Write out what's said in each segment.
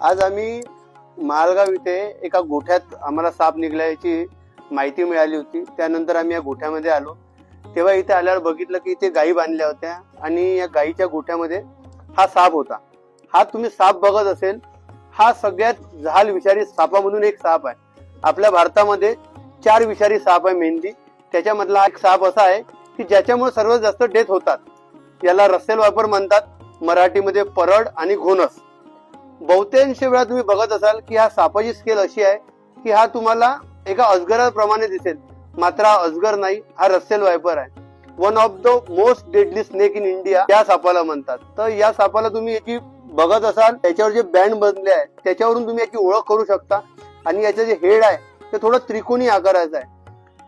आज आम्ही मालगाव इथे एका गोठ्यात आम्हाला साप निघाल्याची माहिती मिळाली होती. त्यानंतर आम्ही या गोठ्यामध्ये आलो. तेव्हा इथे आल्यावर बघितलं की इथे गायी बांधल्या होत्या आणि या गायीच्या गोठ्यामध्ये हा साप होता. हा तुम्ही साप बघत असेल, हा सगळ्यात झाल विषारी सापामधून एक साप आहे. आपल्या भारतामध्ये 4 विषारी साप आहे मेनली. त्याच्यामधला एक साप असा आहे की ज्याच्यामुळे सर्वात जास्त डेथ होतात. याला रसेल वायपर म्हणतात, मराठीमध्ये परड आणि घोणस. बहुतांश वेळा तुम्ही बघत असाल की हा सापाची स्केल अशी आहे की हा तुम्हाला एका अजगराप्रमाणे दिसेल, मात्र हा अजगर नाही, हा रसेल वायपर आहे. One of the most deadly snake in India या सापाला म्हणतात. तर या सापाला तुम्ही याची बघत असाल, त्याच्यावर जे बँड बनले आहे त्याच्यावरून तुम्ही याची ओळख करू शकता. आणि याचं जे हेड आहे ते थोडं त्रिकोणी आकाराचं आहे.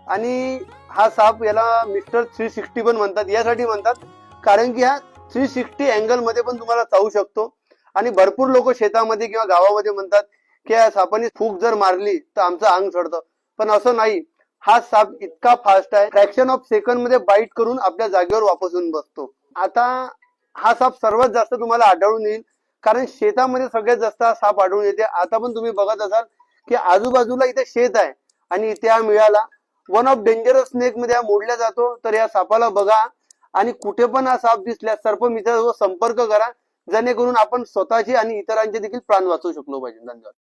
आणि हा साप याला मिस्टर 360 पण म्हणतात. यासाठी म्हणतात कारण की हा 360 अँगल मध्ये पण तुम्हाला चावू शकतो. आणि भरपूर लोक शेतामध्ये किंवा गावामध्ये म्हणतात की या सापाने फूक जर मारली तर आमचं अंग चढतं, पण असं नाही. हा साप इतका फास्ट आहे, फ्रॅक्शन ऑफ सेकंड मध्ये बाईट करून आपल्या जागेवर वापस येऊन बसतो. आता हा साप सर्वात जास्त तुम्हाला आढळून येईल कारण शेतामध्ये सगळ्यात जास्त हा साप आढळून येते. आता पण तुम्ही बघत असाल की आजूबाजूला इथे शेत आहे आणि इथे हा मिळाला. वन ऑफ डेंजरस स्नेक मध्ये हा मोडला जातो. तर या सापाला बघा आणि कुठे पण हा साप दिसल्यास सर्पमित्रासोबत संपर्क करा, जेणेकरून आपण स्वतःचे आणि इतरांचे देखील प्राण वाचवू शकलो पाहिजे. धन्यवाद.